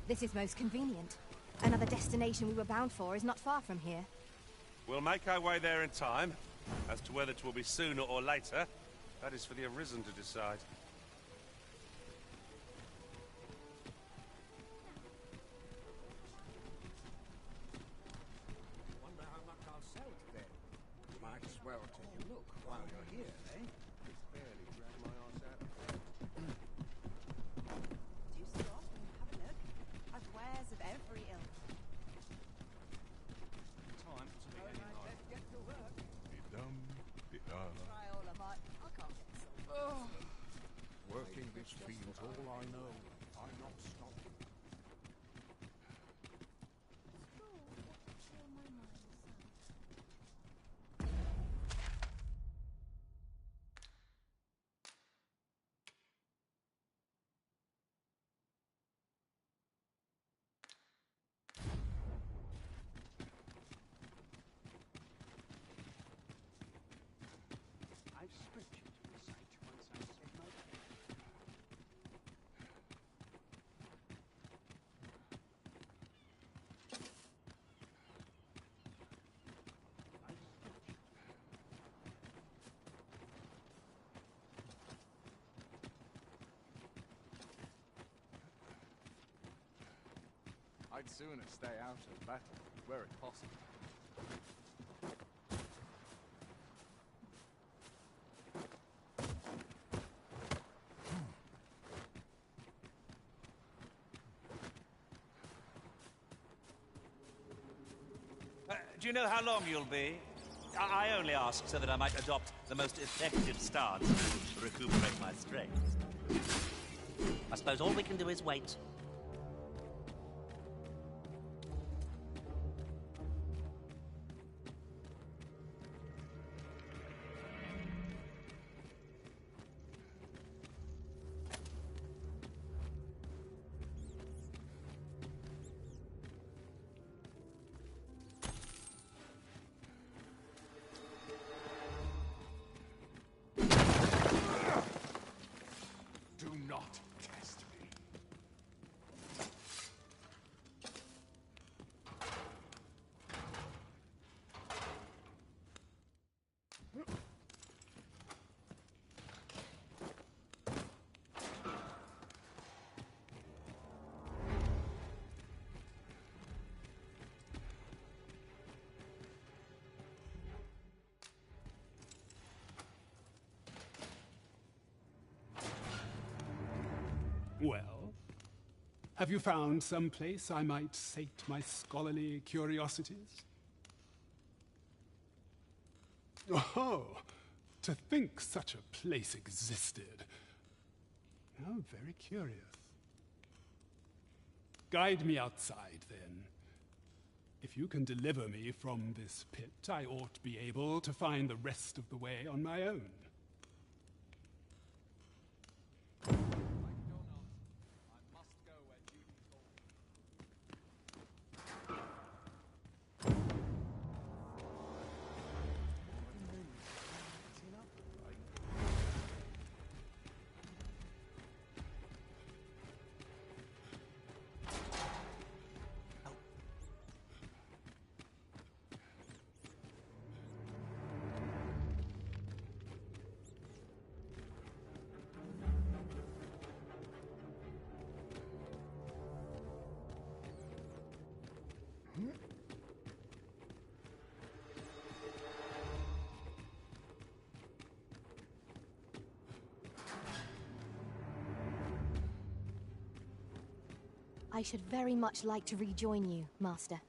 This is most convenient. Another destination we were bound for is not far from here. We'll make our way there in time. As to whether it will be sooner or later, that is for the Arisen to decide. Wonder how much I'll sell today. Might as well take a look while you're here, eh? It's barely dragged my arse out of bed. Do stop and have a look. I've wares of every ilk. Time to be Let's get to work. Try all I might. I can't get sold. Working this field's all I know. I'm not stopping. I've scriptured the sight once I said my I'd sooner stay out of battle, were it possible. Do you know how long you'll be? I only ask so that I might adopt the most effective stance to recuperate my strength. I suppose all we can do is wait. Do not test me. Well, have you found some place I might sate my scholarly curiosities? Oh, to think such a place existed. How very curious. Guide me outside, then. If you can deliver me from this pit, I ought to be able to find the rest of the way on my own. I should very much like to rejoin you, Master.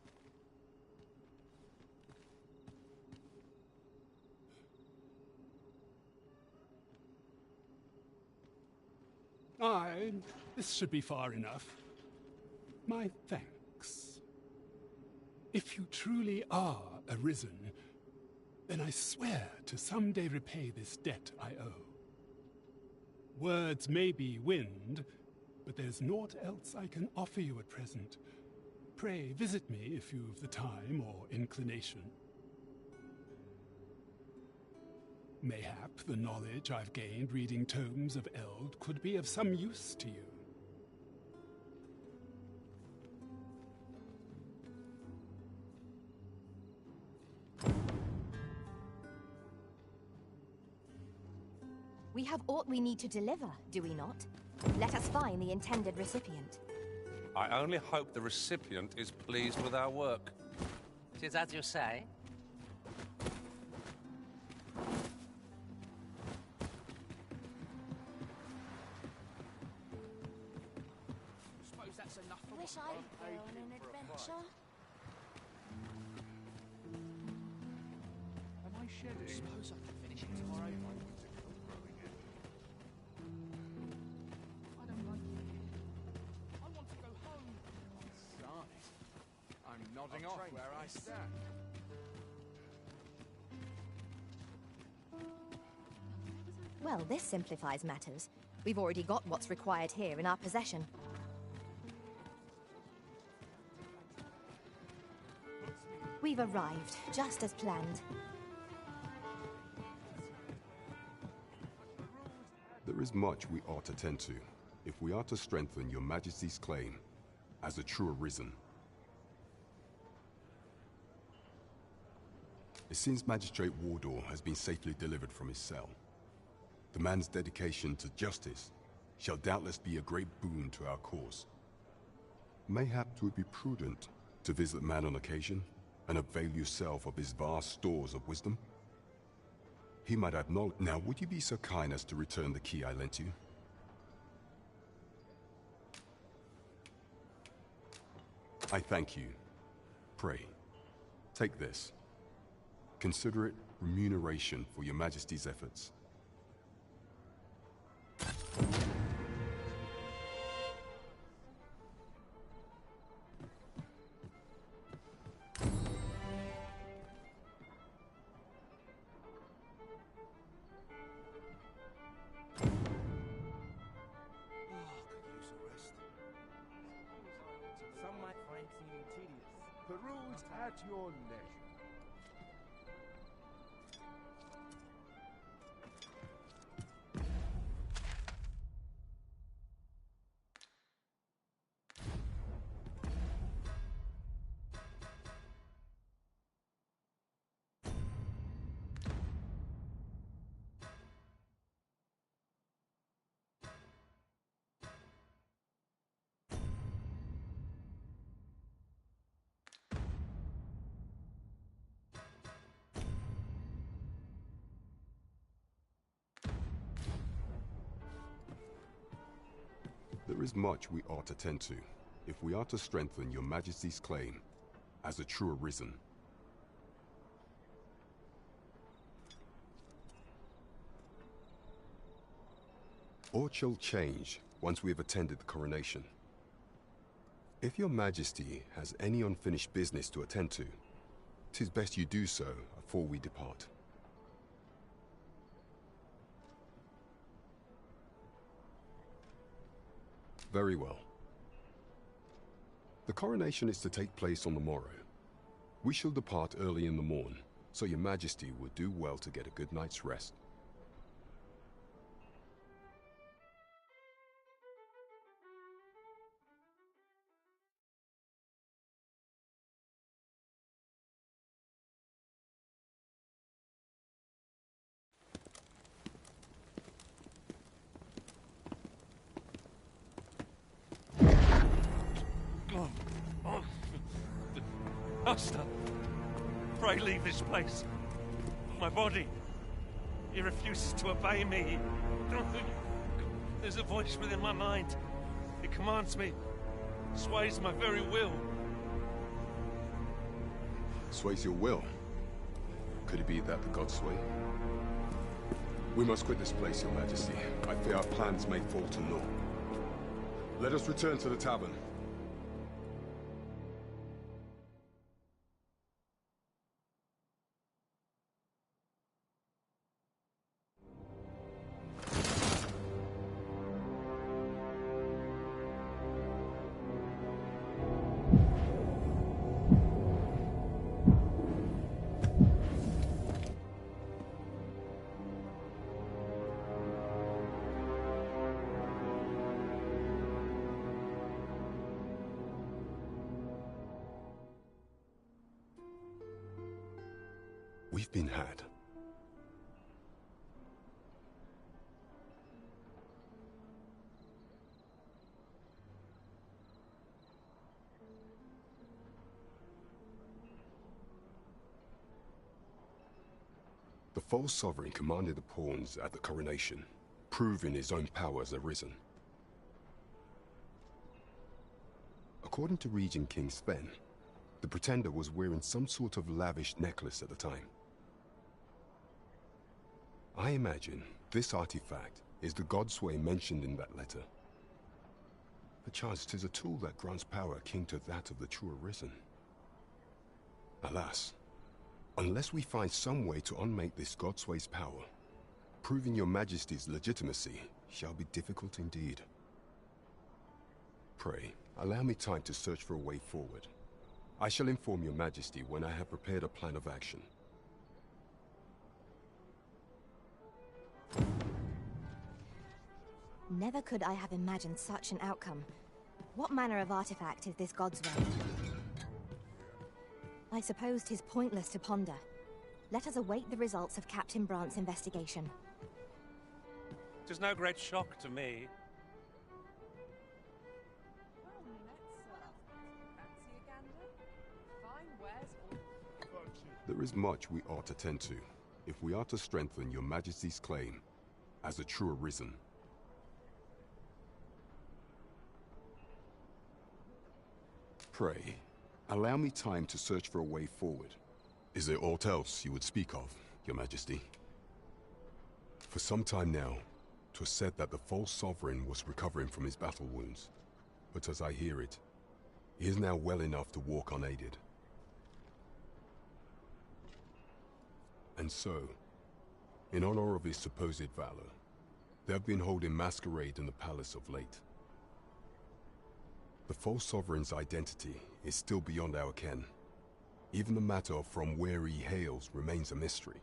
Aye, this should be far enough. My thanks. If you truly are Arisen, then I swear to someday repay this debt I owe. Words may be wind, but there's naught else I can offer you at present. Pray visit me if you've the time or inclination. Mayhap the knowledge I've gained reading tomes of Eld could be of some use to you. We have aught we need to deliver, do we not? Let us find the intended recipient. I only hope the recipient is pleased with our work. Tis as you say. Suppose that's enough for Wish I could go on an adventure. Am I shedding? Suppose I can finish it tomorrow. I don't like it here. I want to go home. Besides, I'm nodding off where I stand. Well, this simplifies matters. We've already got what's required here in our possession. We've arrived, just as planned. There is much we ought to tend to, if we are to strengthen your Majesty's claim as a true Arisen. It seems Magistrate Wardor has been safely delivered from his cell. The man's dedication to justice shall doubtless be a great boon to our cause. Mayhap it would be prudent to visit the man on occasion and avail yourself of his vast stores of wisdom. He might have knowledge. Now, would you be so kind as to return the key I lent you? I thank you. Pray, take this. Consider it remuneration for your Majesty's efforts. Some might find seeming tedious. Peruse at your leisure. There is much we ought to tend to, if we are to strengthen your Majesty's claim as a true Arisen. Aught shall change once we have attended the coronation. If your Majesty has any unfinished business to attend to, 'tis best you do so afore we depart. Very well. The coronation is to take place on the morrow. We shall depart early in the morn, so your Majesty would do well to get a good night's rest. Master, pray leave this place. My body, he refuses to obey me. There's a voice within my mind. It commands me, sways my very will. Sways your will? Could it be that the gods sway? We must quit this place, your Majesty. I fear our plans may fall to naught. Let us return to the tavern. We've been had. The false sovereign commanded the pawns at the coronation, proving his own power as arisen. According to Regent King Sven, the pretender was wearing some sort of lavish necklace at the time. I imagine this artifact is the Godsway mentioned in that letter. Perchance 'tis a tool that grants power akin to that of the true arisen. Alas, unless we find some way to unmake this Godsway's power, proving your Majesty's legitimacy shall be difficult indeed. Pray, allow me time to search for a way forward. I shall inform your Majesty when I have prepared a plan of action. Never could I have imagined such an outcome. What manner of artifact is this Godsway? I suppose 'tis pointless to ponder. Let us await the results of Captain Brant's investigation. 'Tis no great shock to me. Fancy a gander? Fine wares all. There is much we ought to tend to, if we are to strengthen your Majesty's claim as a true arisen. Pray, allow me time to search for a way forward. Is there aught else you would speak of, your Majesty? For some time now, 'twas said that the false sovereign was recovering from his battle wounds. But as I hear it, he is now well enough to walk unaided. And so, in honor of his supposed valor, they have been holding masquerade in the palace of late. The false sovereign's identity is still beyond our ken. Even the matter of from where he hails remains a mystery.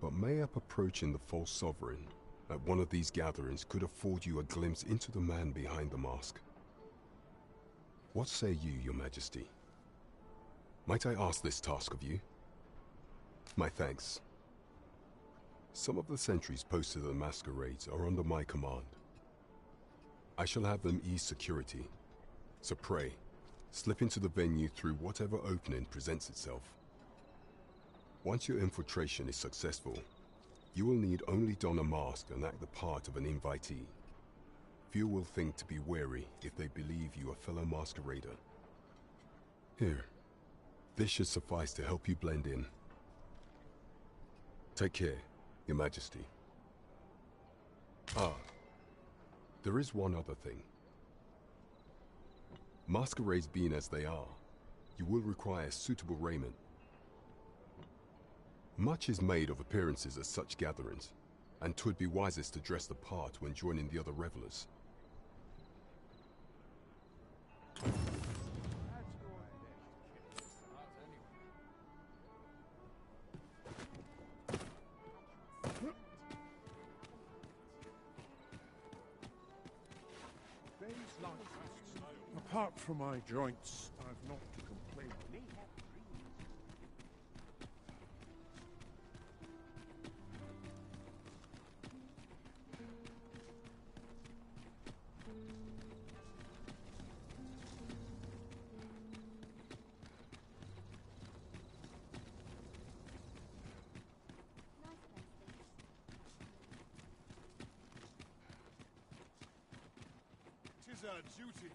But mayhap approaching the false sovereign at one of these gatherings could afford you a glimpse into the man behind the mask. What say you, your Majesty? Might I ask this task of you? My thanks. Some of the sentries posted at the masquerades are under my command. I shall have them ease security, so pray, slip into the venue through whatever opening presents itself. Once your infiltration is successful, you will need only don a mask and act the part of an invitee. Few will think to be wary if they believe you a fellow masquerader. Here, this should suffice to help you blend in. Take care, your Majesty. Ah. There is one other thing. Masquerades being as they are, you will require suitable raiment. Much is made of appearances at such gatherings, and 'twould be wisest to dress the part when joining the other revelers. Apart from my joints, I've not to complain. Tis our duty.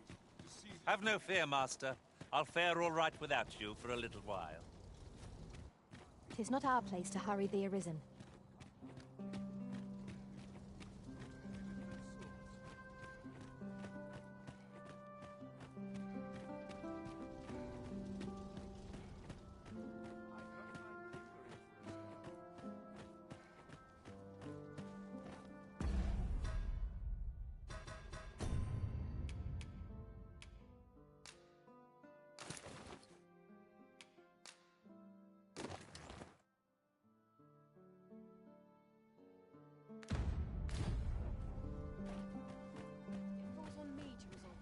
Have no fear, Master. I'll fare all right without you for a little while. 'Tis not our place to hurry the arisen.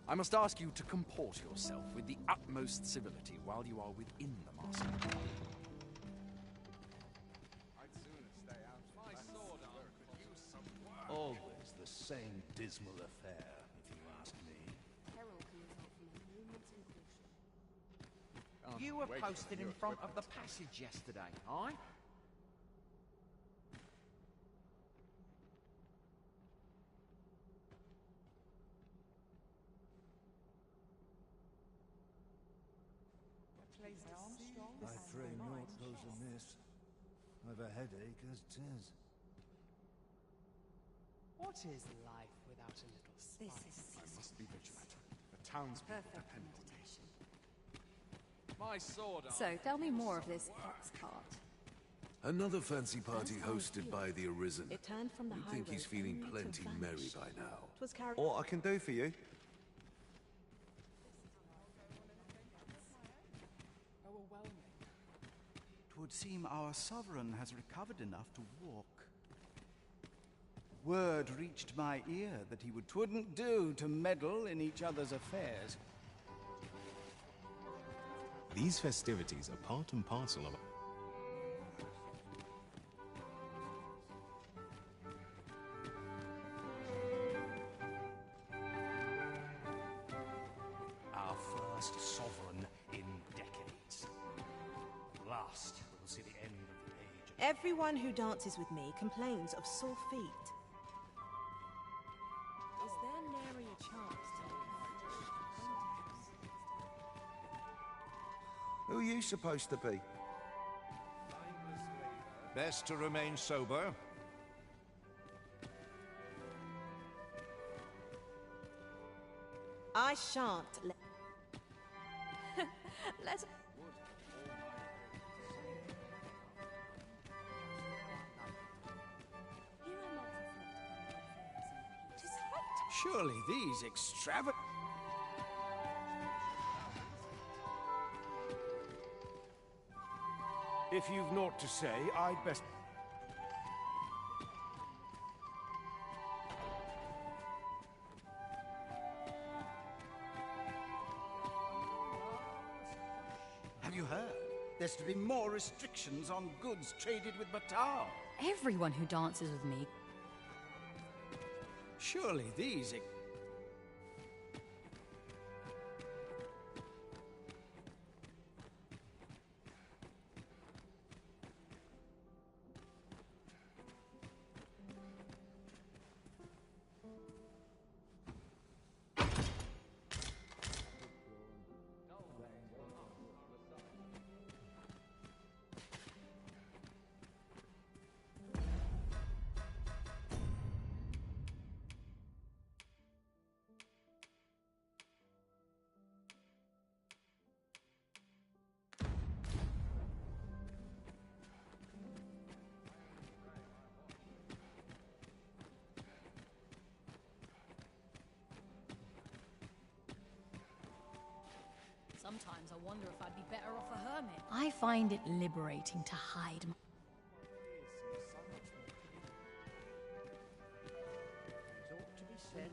I must ask you to comport yourself with the utmost civility while you are within the mask. I'd sooner stay out. My sword arm could use some work. Always the same dismal affair, if you ask me. Can't You were wait posted for in your front of equipment. the passage yesterday, aye? I pray naught goes amiss. I've a headache as 'tis. What is life without a little spice? This is I must be vigilant. The townspeople depend on me. My sword arm. So, tell me more of this ox cart. Another fancy party hosted by the Arisen. It turned from the You'd high think he's road feeling only to plenty merry vanish. by now. 'Twas carried. What I can do for you? Overwhelming. 'Twould seem our sovereign has recovered enough to walk. Word reached my ear that he would. 'Twouldn't do to meddle in each other's affairs. These festivities are part and parcel of... Our first sovereign in decades. At last, we'll see the end of the age. Everyone who dances with me complains of sore feet. Is there nary a chance to... Who are you supposed to be? Best to remain sober. I shan't let... Let... Surely these extravagant... If you've naught to say, I'd best... Have you heard? There's to be more restrictions on goods traded with Batar. Everyone who dances with me... Surely these... Sometimes I wonder if I'd be better off a hermit. I find it liberating to hide my... ought to be said.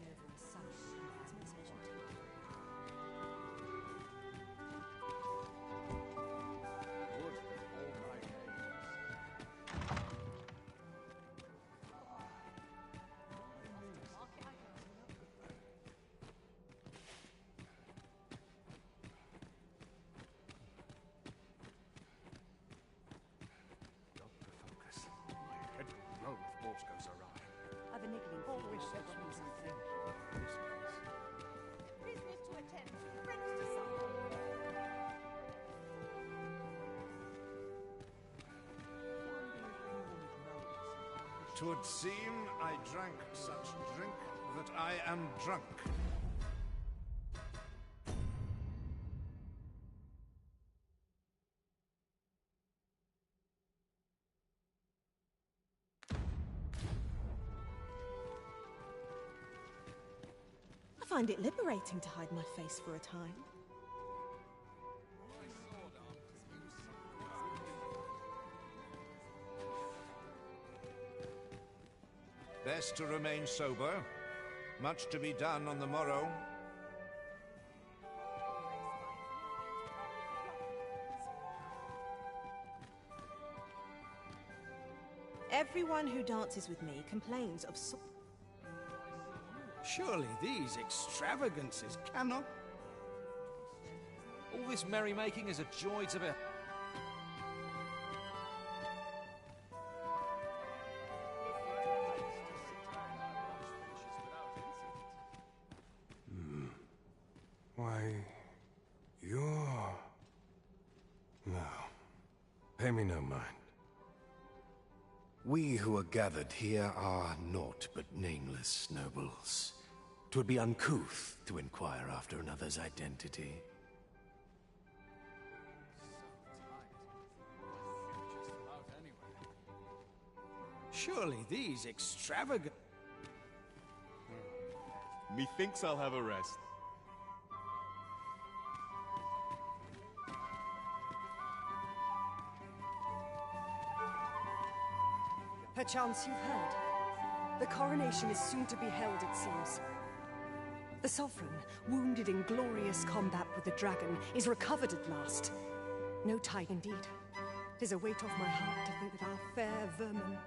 Goes awry. I've a niggling Always feeling sets that me something's thinking. unfolding. This place. Business to attend to, friends to some. Twould seem I drank such drink that I am drunk. I find it liberating to hide my face for a time. Best to remain sober. Much to be done on the morrow. Everyone who dances with me complains of sore... Surely these extravagances cannot... All this merrymaking is a joy to be... Why, you're... Pay me no mind. We who are gathered here are naught but nameless nobles. 'Twould be uncouth to inquire after another's identity. Surely these extravagant... Methinks I'll have a rest. Perchance you've heard. The coronation is soon to be held, it seems. The Sovereign, wounded in glorious combat with the dragon, is recovered at last. No tide indeed. 'Tis a weight off my heart to think that our fair vermin...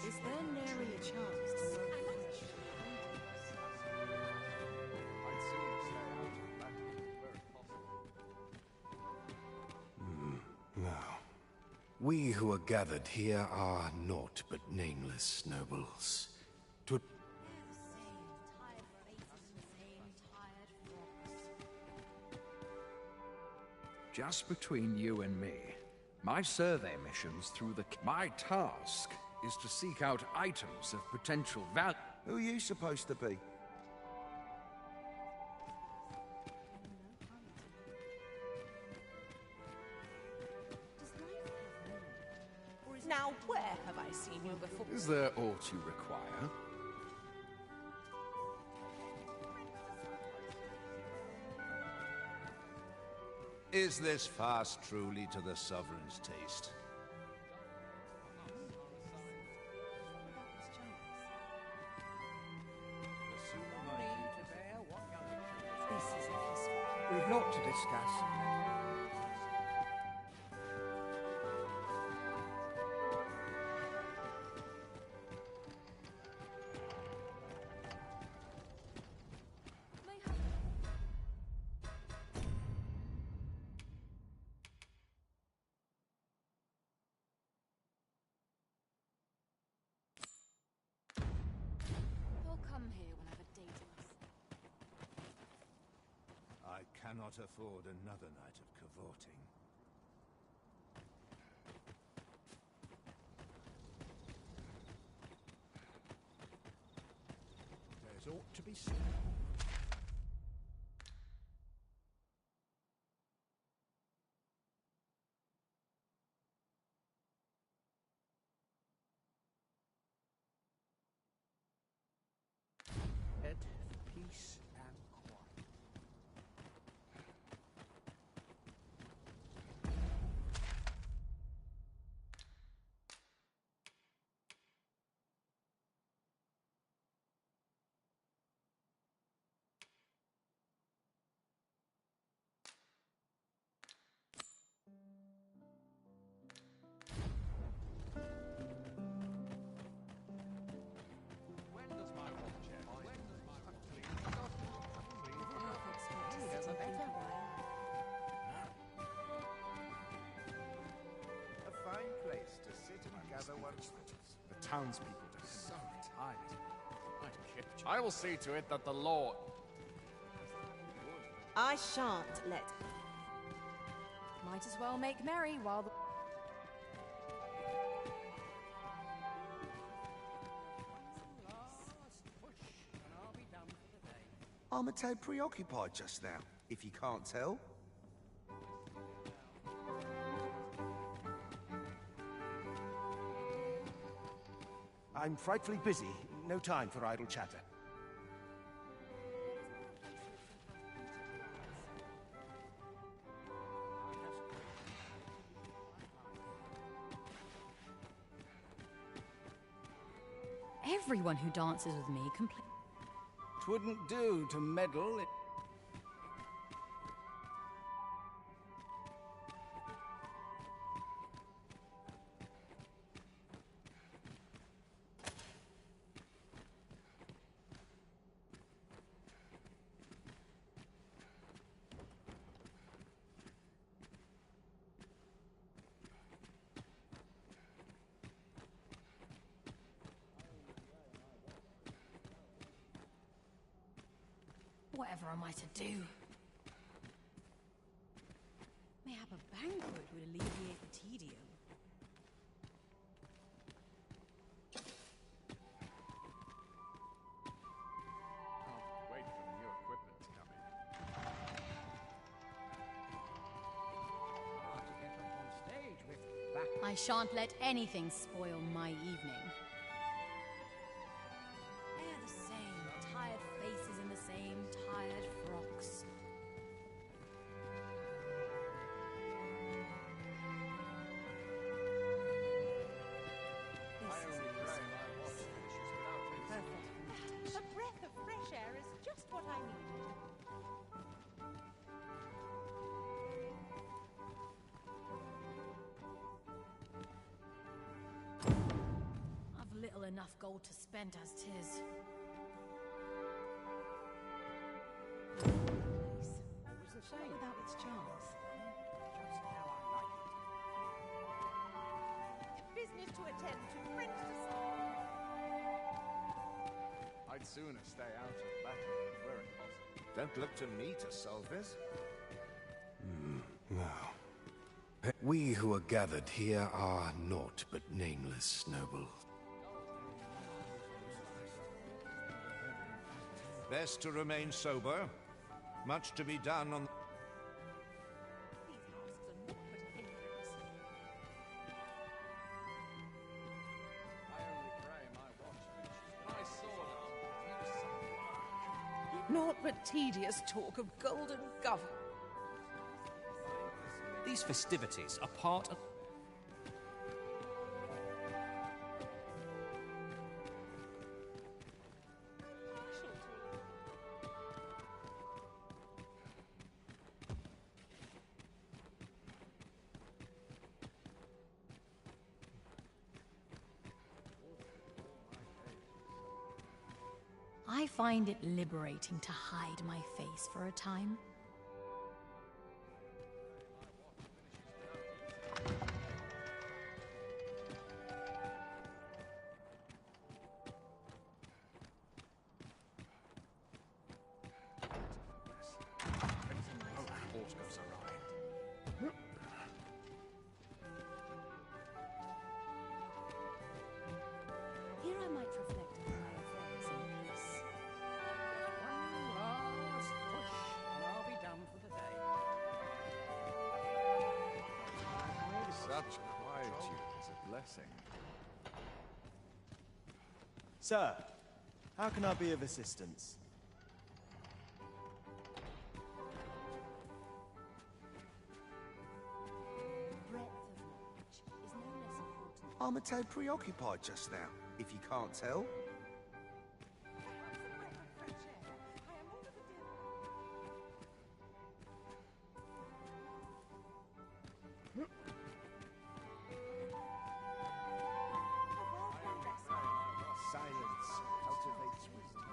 Is there nary a chance to Now, we who are gathered here are naught but nameless nobles. 'Twould Just between you and me, my survey missions through the... My task is to seek out items of potential value. Who are you supposed to be? Now, where have I seen you before? Is there aught you require? Is this fast truly to the Sovereign's taste? We've naught to discuss. They'll come here whenever Daedalus... I cannot afford another night of cavorting. There's ought to be seen. Head for peace and quiet. A fine place to sit and gather one's thoughts. The townspeople are so tired. I will see to it that the law... I shan't let... Might as well make merry while the... I'm a tad preoccupied just now, if you can't tell. I'm frightfully busy. No time for idle chatter. Everyone who dances with me complains. Twouldn't do to meddle. Whatever am I to do? Mayhap a banquet would alleviate the tedium. Can't wait for the new equipment to come in. Hard to get up on stage with back. I shan't let anything spoil my evening. They're the same tired faces in the same tired frocks. A breath of fresh air is just what I needed. I've little enough gold to spend as 'tis. What was the same? Without its charms. Just how I like it. Business to attend to, friends to solve. I'd sooner stay out of battle were it possible. Don't look to me to solve this. Now, we who are gathered here are naught but nameless nobles. Best to remain sober. Much to be done on... These masks are not but hindrance. I only pray my watch finishes, but I saw that. Naught but tedious talk of golden government. These festivities are part of... I find it liberating to hide my face for a time. Here I might reflect on my affairs in peace. One last push, and I'll be done for the day. Such quietude is a blessing. Sir, how can I be of assistance? Breadth of knowledge is no less important. I'm a tad preoccupied just now, if you can't tell. Silence cultivates wisdom.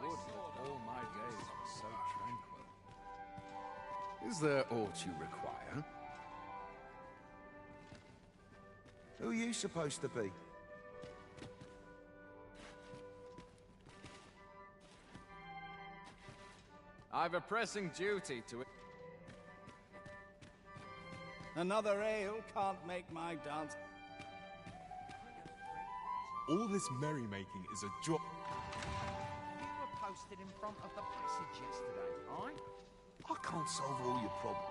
Would that all my days were so tranquil. Is there aught you require? Who are you supposed to be? I've a pressing duty to... Another ale can't make my dance. All this merrymaking is a joy. You were posted in front of the passage yesterday, aye? I can't solve all your problems.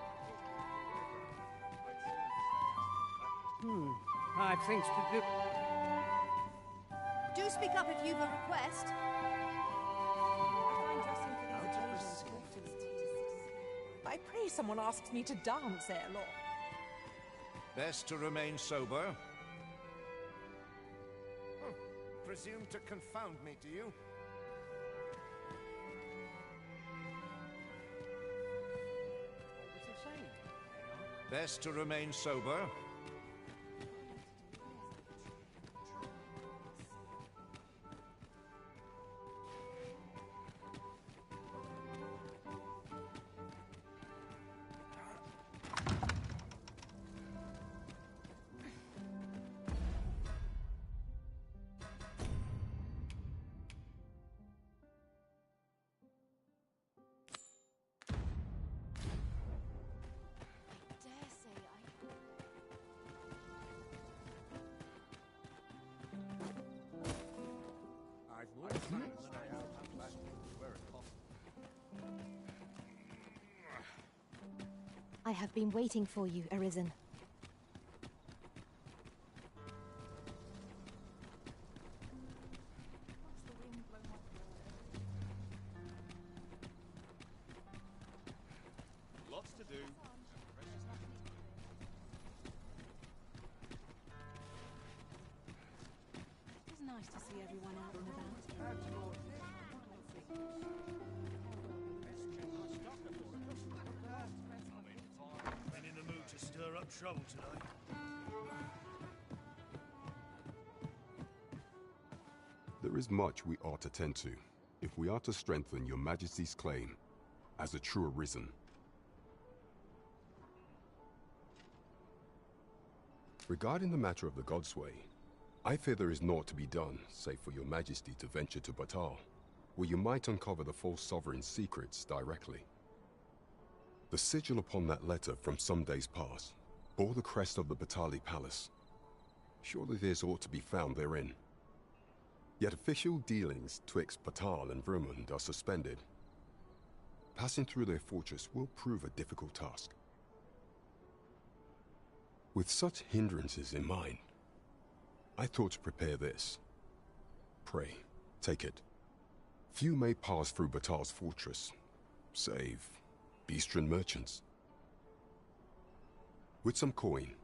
I've things to do. Do speak up if you've a request. I find dressing for these occasions often tedious. I pray someone asks me to dance ere long. Best to remain sober. presume to confound me, do you? Best to remain sober. I have been waiting for you, Arisen. Lots to do. It's nice to see everyone out and about. Been in the mood to stir up trouble today. There is much we ought to tend to, if we are to strengthen your Majesty's claim as a true Arisen. Regarding the matter of the Godsway, I fear there is naught to be done, save for your Majesty to venture to Batal, where you might uncover the false sovereign's secrets directly. The sigil upon that letter from some days past bore the crest of the Batali Palace. Surely this ought to be found therein. Yet official dealings twixt Batal and Vermund are suspended. Passing through their fortress will prove a difficult task. With such hindrances in mind, I thought to prepare this. Pray, take it. Few may pass through Batal's fortress, save Beastren merchants. With some coin,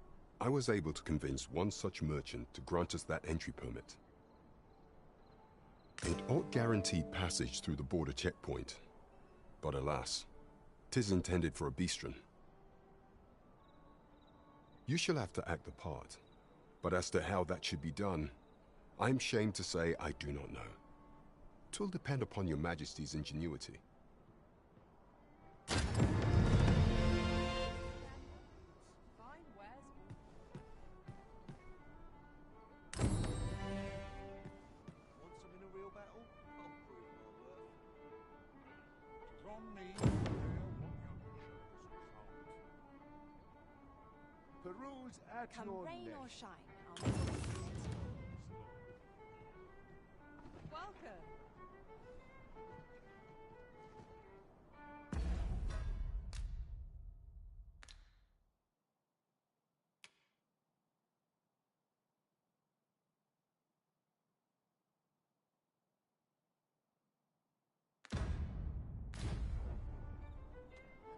I was able to convince one such merchant to grant us that entry permit. It ought guaranteed passage through the border checkpoint, but alas, 'tis intended for a Beastren. You shall have to act the part, but as to how that should be done, I'm shamed to say I do not know. 'Twill depend upon your Majesty's ingenuity. Peruse at Come your rain leisure. or shine, I'll make it. Welcome.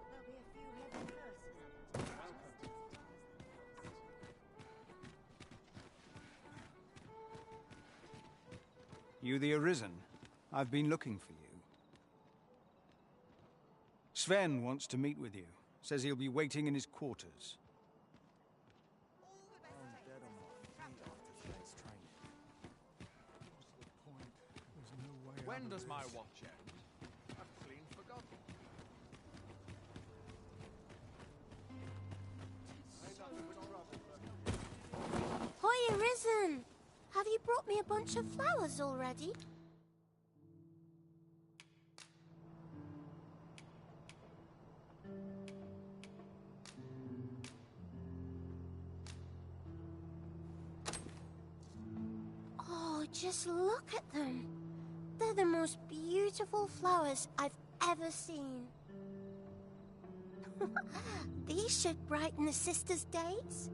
There'll be a few heavy curses. You the Arisen? I've been looking for you. Sven wants to meet with you. Says he'll be waiting in his quarters. I'm dead on my feet after today's training. What's the point? There's no way out When of does my this. watch end? I've clean forgotten. Hoy, Arisen! Have you brought me a bunch of flowers already? Oh, just look at them. They're the most beautiful flowers I've ever seen. These should brighten the sisters' days.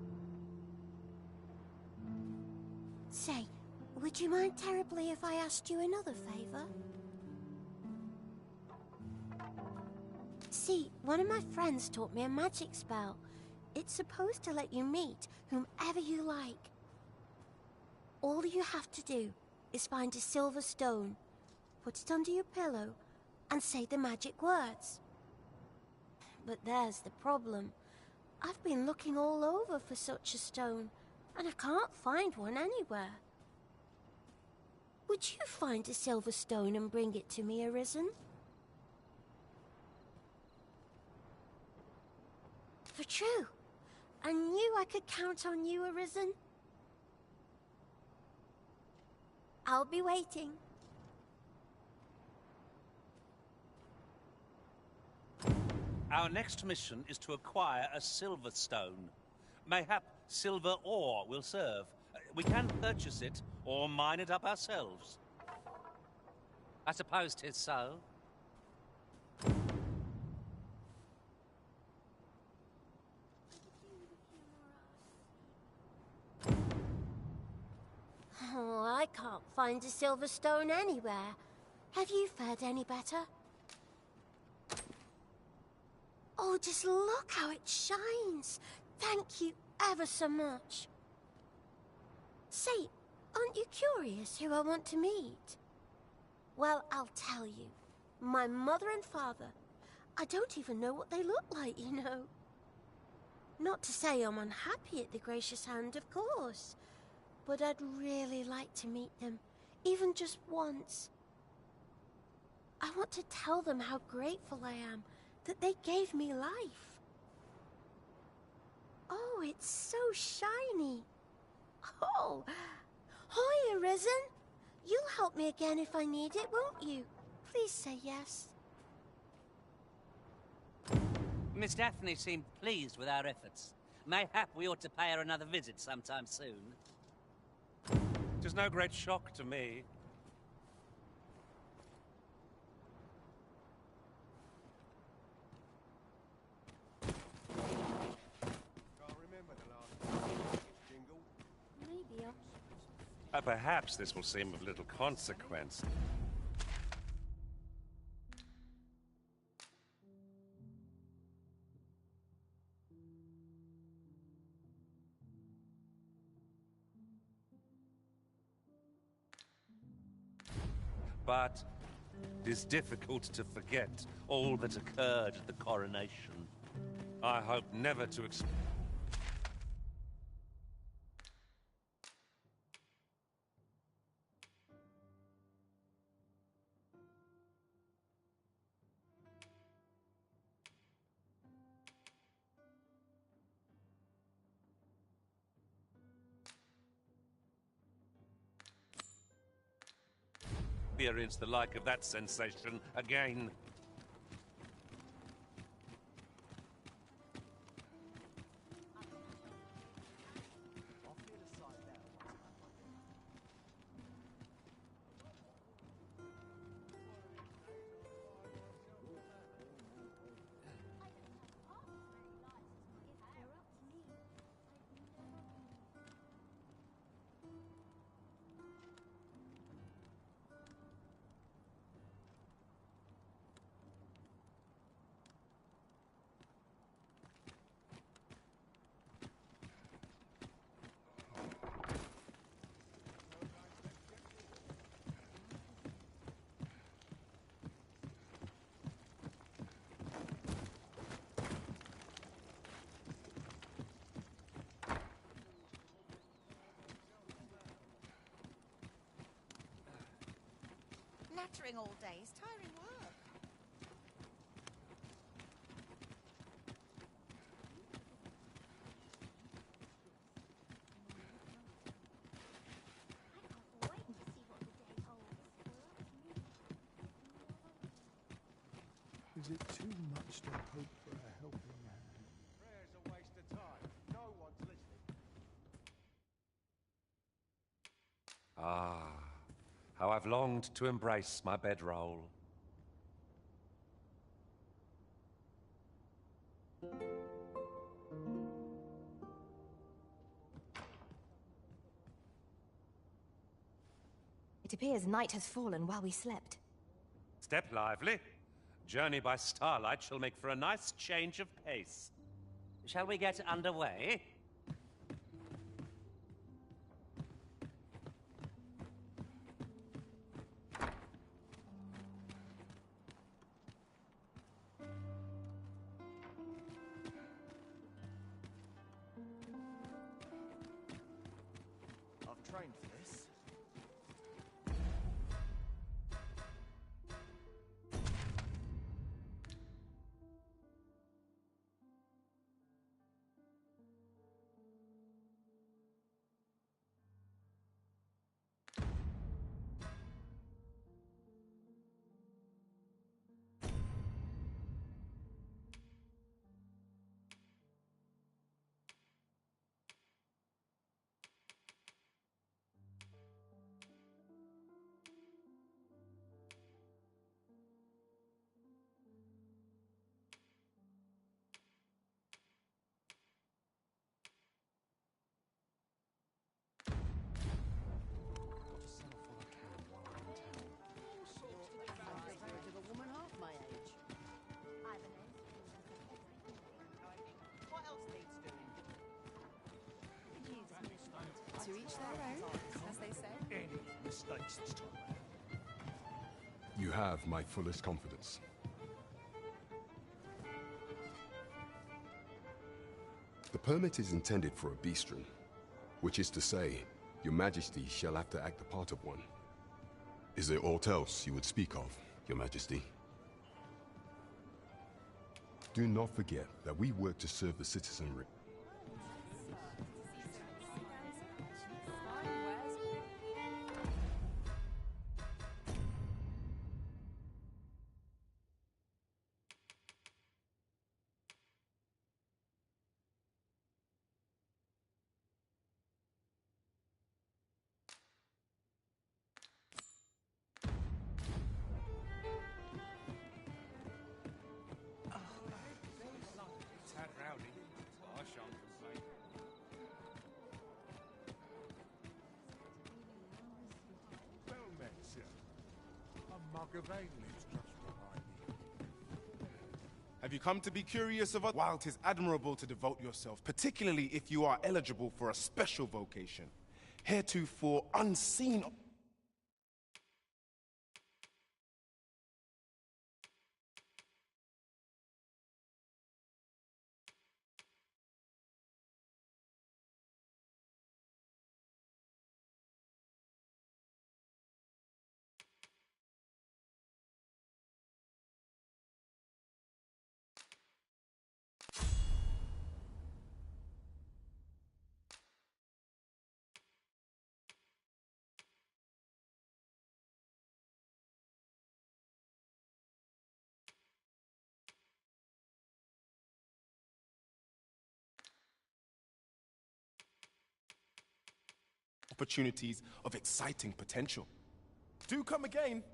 Say, would you mind terribly if I asked you another favor? See, one of my friends taught me a magic spell. It's supposed to let you meet whomever you like. All you have to do is find a silver stone, put it under your pillow, and say the magic words. But there's the problem. I've been looking all over for such a stone, and I can't find one anywhere. Would you find a silver stone and bring it to me, Arisen? For true. I knew I could count on you, Arisen. I'll be waiting. Our next mission is to acquire a silver stone. Mayhap silver ore will serve. We can purchase it or mine it up ourselves. I suppose 'tis so. Oh, I can't find a silver stone anywhere. Have you fared any better? Oh, just look how it shines. Thank you ever so much. Say, aren't you curious who I want to meet? Well, I'll tell you. My mother and father. I don't even know what they look like, you know. Not to say I'm unhappy at the gracious hand, of course. But I'd really like to meet them, even just once. I want to tell them how grateful I am that they gave me life. Oh, it's so shiny. Oh, hi, Arisen. You'll help me again if I need it, won't you? Please say yes. Miss Daphne seemed pleased with our efforts. Mayhap we ought to pay her another visit sometime soon. 'Tis no great shock to me. Maybe Perhaps this will seem of little consequence. But it is difficult to forget all that occurred at the coronation. I hope never to experience the like of that sensation again. Nattering all day is tiring work. Is it too much to hope for a helping hand? Prayer's a waste of time. No one's listening. Ah, how I've longed to embrace my bedroll. It appears night has fallen while we slept. Step lively. Journey by starlight shall make for a nice change of pace. Shall we get underway? trained for this. What else needs doing? To each their own, as they say. Any mistakes this time round? You have my fullest confidence. The permit is intended for a beastren, which is to say, your majesty shall have to act the part of one. Is there aught else you would speak of, your majesty? Do not forget that we work to serve the citizenry. Tad rowdy. I shan't complain. Well met, sir. A mug of ale lives just behind me. Have you come to be curious of us? While 'tis admirable to devote yourself, particularly if you are eligible for a special vocation, heretofore unseen. Opportunities of exciting potential. Do come again.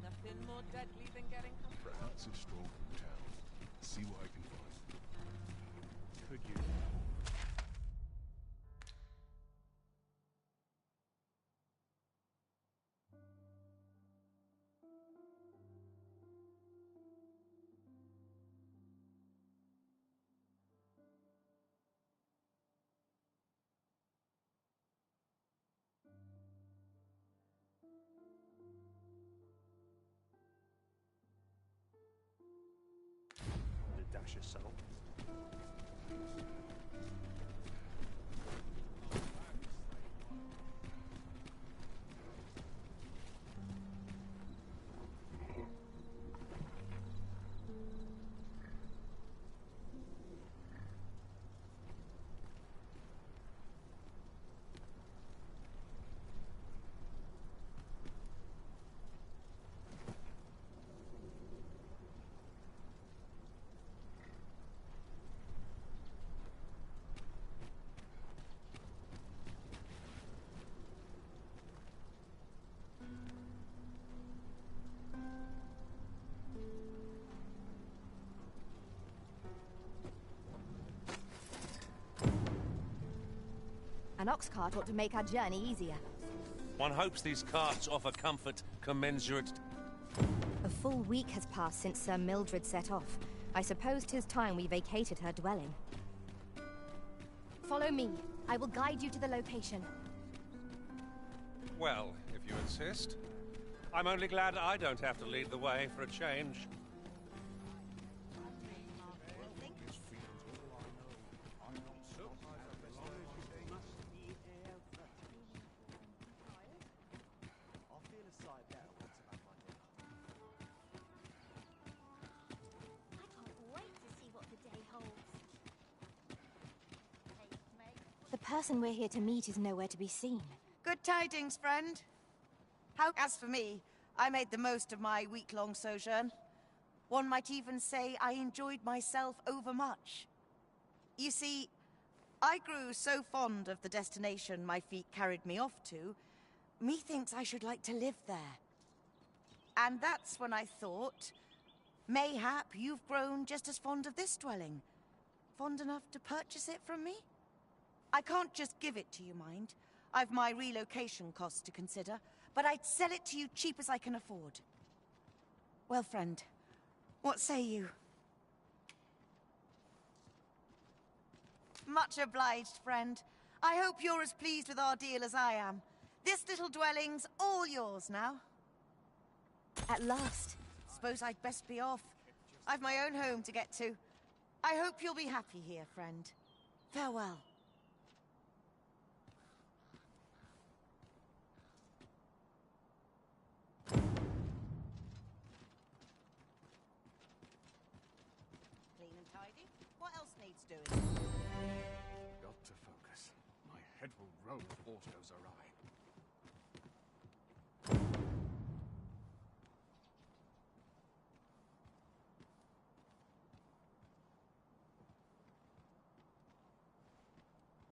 Nothing more deadly than getting Perhaps a stroll through town. See what I can find. Could you? The dash of salt. An ox cart ought to make our journey easier. One hopes these carts offer comfort commensurate. A full week has passed since Sir Mildred set off. I suppose 'tis time we vacated her dwelling. Follow me. I will guide you to the location. Well, if you insist. I'm only glad I don't have to lead the way for a change. The person we're here to meet is nowhere to be seen. Good tidings, friend. As for me, I made the most of my week-long sojourn. One might even say I enjoyed myself overmuch. You see, I grew so fond of the destination my feet carried me off to, methinks I should like to live there. And that's when I thought, mayhap you've grown just as fond of this dwelling. Fond enough to purchase it from me? I can't just give it to you, mind. I've my relocation costs to consider, but I'd sell it to you cheap as I can afford. Well, friend, what say you? Much obliged, friend. I hope you're as pleased with our deal as I am. This little dwelling's all yours now. At last. Suppose I'd best be off. I've my own home to get to. I hope you'll be happy here, friend. Farewell. Clean and tidy. What else needs doing? Got to focus. My head will roll if autos arrive.